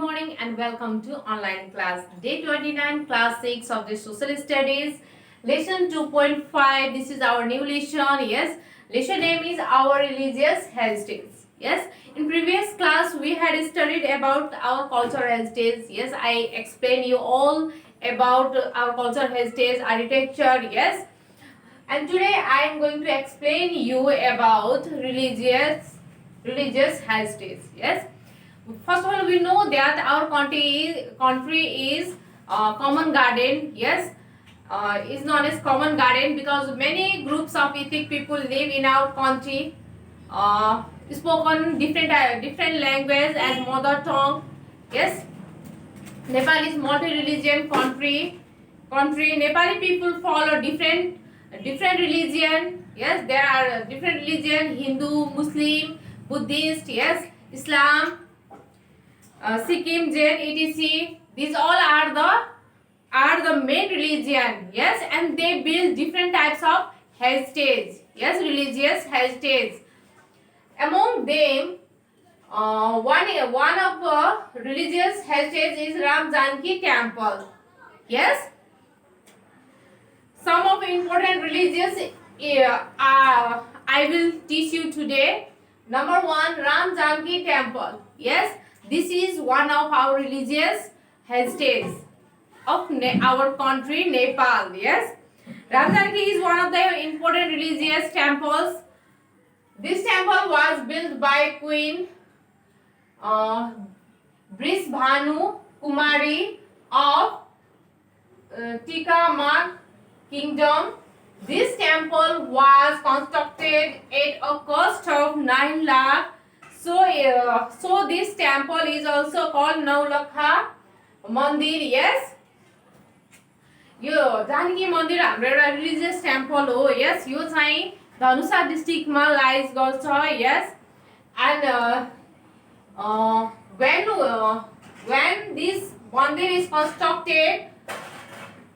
morning and welcome to online class. Day 29, class 6 of the social studies. Lesson 2.5. This is our new lesson. Yes. Lesson name is our religious heritage. Yes. In previous class we had studied about our cultural heritage. Yes. I explained you all about our cultural heritage, architecture. Yes. And today I am going to explain you about religious heritage. Yes. First of all, we know that our country is common garden. Yes, is known as common garden because many groups of ethnic people live in our country. Spoken different language as mother tongue. Yes, Nepal is multi-religion country. Nepali people follow different religion. Yes, there are different religion: Hindu, Muslim, Buddhist. Yes, Islam, Sikkim, Jain, etc. These all are the main religion. Yes, and they build different types of heritage. Yes, religious heritage. Among them, one of religious heritage is Ram Janki Temple. Yes, some of important religious I will teach you today. Number one, Ram Janki Temple. Yes, this is one of our religious heritage of our country, Nepal. Yes, Ram Janki is one of the important religious temples. This temple was built by Queen Brisbhanu Kumari of Tikamak Kingdom. This temple was constructed at a cost of 9 lakh. So this temple is also called Naulakha Mandir. Yes, यो जानकी मन्दिर हाम्रो एउटा religious temple हो. Yes, यो चाहिँ धनुषा डिस्ट्रिक्टमा lies गर्छ. Yes, and when this mandir is constructed,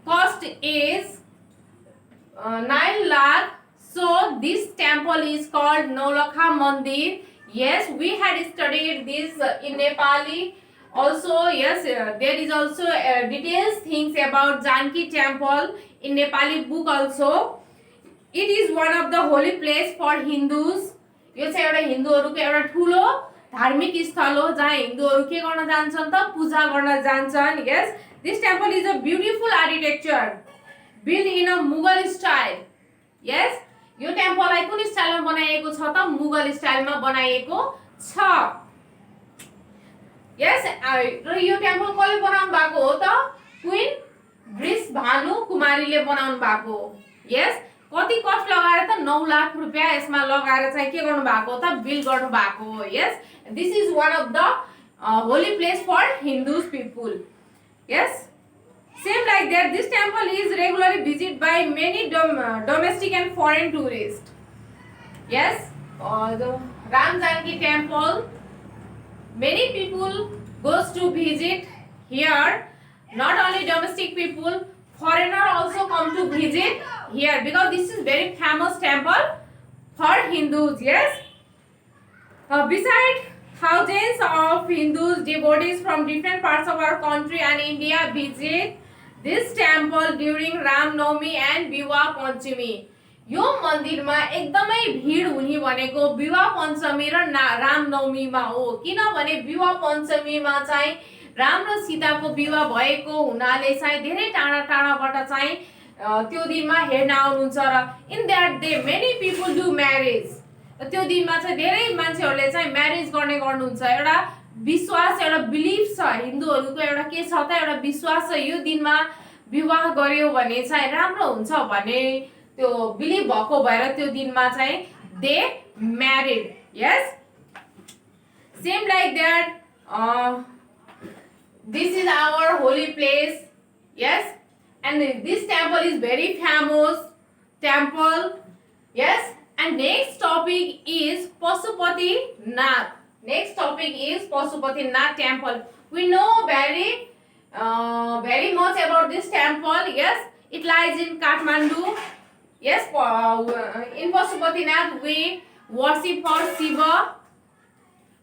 cost is 9 lakh. So this temple is called Naulakha Mandir. Yes, we had studied this in Nepali. Also, yes, there is also details things about Janki Temple in Nepali book also. It is one of the holy place for Hindus. यो चाहिँ एउटा हिन्दूहरुको एउटा ठुलो धार्मिक स्थल हो जहाँ हिन्दूहरु के गर्न जान्छन् त पूजा गर्न जान्छन्. Yes, this temple is a beautiful architecture built in a Mughal style. Yes, यो टेम्पललाई कुन स्टाइलमा बनाइएको छ त मुगल स्टाइलमा बनाइएको छ. यस, र यो टेम्पल कसले बनाउनु भएको हो त क्वीन बृषभानु कुमारीले बनाउनु भएको. यस, कति कस्ट लगाएर त 9 लाख रुपैयाँ यसमा लगाएर चाहिँ के गर्नु भएको त बिल गर्नु भएको. Yes, this is one of the holy place for Hindus people. Yes, same like that, this temple is regularly visited by many domestic and foreign tourists. Yes, the Ram Janki Temple, many people goes to visit here. Not only domestic people, foreigner also come to visit here because this is very famous temple for Hindus. Yes, besides thousands of Hindus devotees from different parts of our country and India visit this temple during Ram Navami and Viwah Panchami. यो मन्दिरमा एकदमै भिड हुने भनेको विवाह पञ्चमी र राम नवमीमा हो. किनभने विवाह पञ्चमीमा चाहिँ राम र सीताको विवाह भएको हुनाले चाहिँ धेरै टाढा टाढाबाट चाहिँ त्यो दिनमा हेर्न आउनुहुन्छ र in that day many people do marriage. त्यो दिनमा चाहिँ धेरै मान्छेहरूले चाहिँ म्यारेज गर्नुहुन्छ. एउटा विश्वास, एउटा बिलिफ छ हिन्दूहरुको. एउटा के छ त एउटा विश्वास छ यो दिनमा विवाह गर्यो भने चाहिँ राम्रो हुन्छ भन्ने त्यो बिलिभ भएको भएर त्यो दिनमा चाहिँ they married. Yes, same like that this is our holy place. Yes, and this temple is very famous temple. Yes, and next topic is Pasupati Nath. Next topic is Pasupati Nath temple. We know very much about this temple. Yes, it lies in Kathmandu. Yes, in Pasupati Nath we worship for Shiva.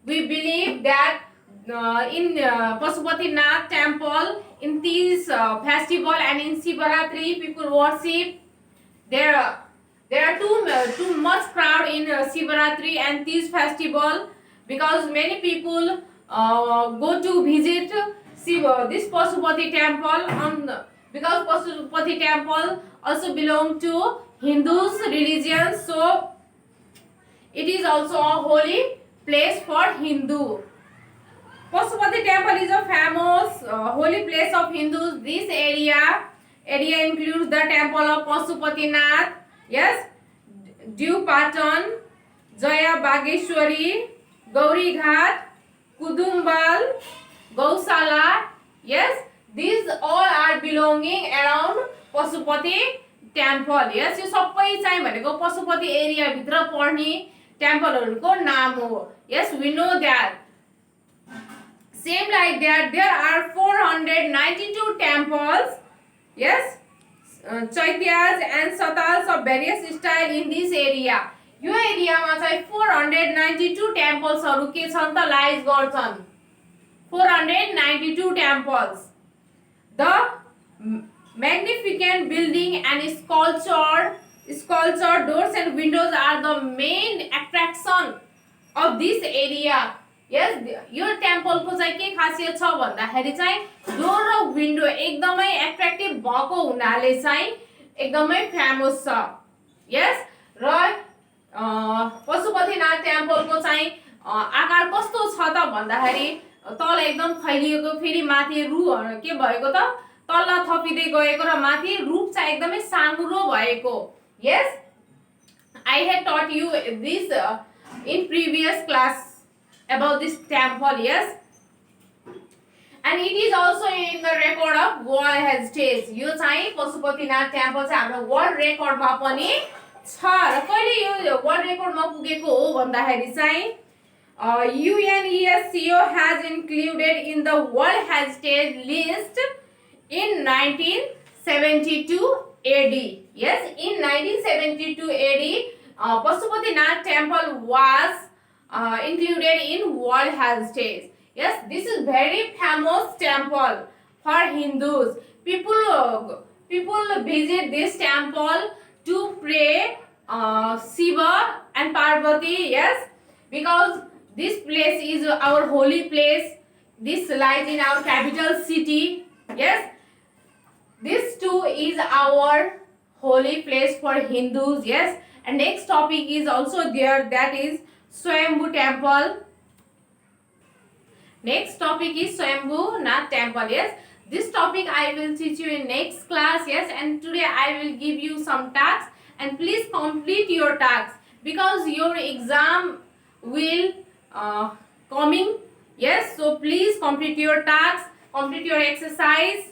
We believe that in Pashupatinath temple, in this festival and in Shivaratri, people worship. There, there are too much crowd in Shivaratri and this festival because many people go to visit Shiva, this Pashupati temple because Pashupati temple also belong to Hindus religion, so it is also a holy place for Hindu. Pashupati temple is a famous holy place of Hindus. This area includes the temple of Pashupatinath, yes, Dewpatan, Jaya Bageshwari, Gauri Ghat, Kudumbal, Gausala, yes, these all are belonging around Pashupati temple. Yes, यो सबै चाहिँ भनेको Pashupati area भित्र पर्ने टेम्पलहरुको नाम हो. Yes, we know that. Same like that, there are 492 temples, yes, Chaityas and Satals of various style in this area. यो एरियामा चाहिँ 492 टेम्पल्सहरु के छन् त लाइज गर्छन्. 492 temples. The magnificent building and sculptured doors and windows are the main attraction of this area. Yes, yo temple को चाहिँ के खासियत छ भन्दाखेरि चाहिँ डोर र विन्डो एकदमै एट्र्याक्टिभ भएको हुनाले चाहिँ एकदमै फेमस छ. यस, र पशुपतिनाथ टेम्पल को चाहिँ आकार कस्तो छ त भन्दाखेरि तल एकदम फैलिएको, फेरि माथि के भएको त तल्ला थपिदै गएको र माथि रूप चाहिँ एकदमै साँघुरो भएको. Yes, I had taught you this in previous class about this temple, yes, and it is also in the record of World Heritage. यो चाहिँ पशुपतिनाथ टेम्पल चाहिँ हाम्रो वर्ल्ड रेकर्डमा पनि छ. र कहिले यो वर्ल्ड रेकर्डमा पुगेको हो भन्दाखेरि चाहिँ UNESCO has included in the World Heritage list in 1972 AD. Yes, in 1972 AD, Pashupatinath temple was included in World Heritage. Yes, this is very famous temple for Hindus. People visit this temple to pray Shiva and Parvati. Yes, because this place is our holy place. This lies in our capital city. Yes, this too is our holy place for Hindus. Yes, and next topic is also there, that is Swayambhu temple. Next topic is Swayambhu Nath temple. Yes, this topic I will teach you in next class. Yes, and today I will give you some tasks and please complete your tasks because your exam will coming. Yes, so please complete your tasks, complete your exercise.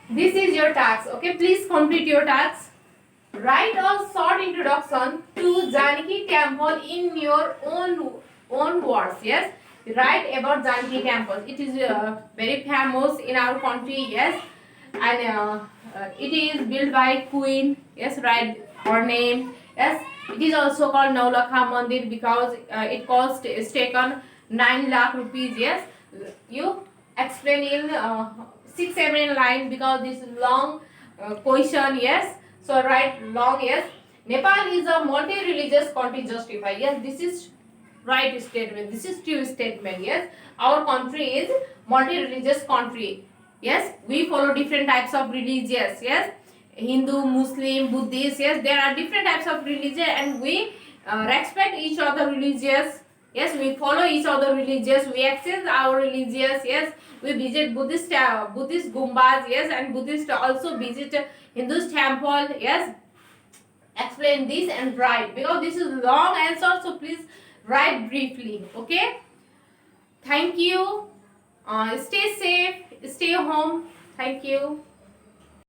This is your task. Okay, please complete your tasks. Write a short introduction to Janaki temple in your own words. Yes, write about Janaki temple. It is very famous in our country. Yes, and it is built by Queen. Yes, write her name. Yes, it is also called Naulakha Mandir because it cost is taken 9 lakh rupees. Yes, you explain in 6-7 line because this is long question. Yes, so write long. Yes, Nepal is a multi-religious country. Justify. Yes, this is right statement. This is true statement. Yes, our country is multi-religious country. Yes, we follow different types of religions. Yes, Hindu, Muslim, Buddhist. Yes, there are different types of religion and we respect each other religious. Yes, we follow each other religious. We exchange our religious. Yes, we visit Buddhist gumbas. Yes, and Buddhist also visit Hindu's temple. Yes, explain this and write because this is long answer. So please write briefly. Okay. Thank you. Stay safe. Stay home. Thank you.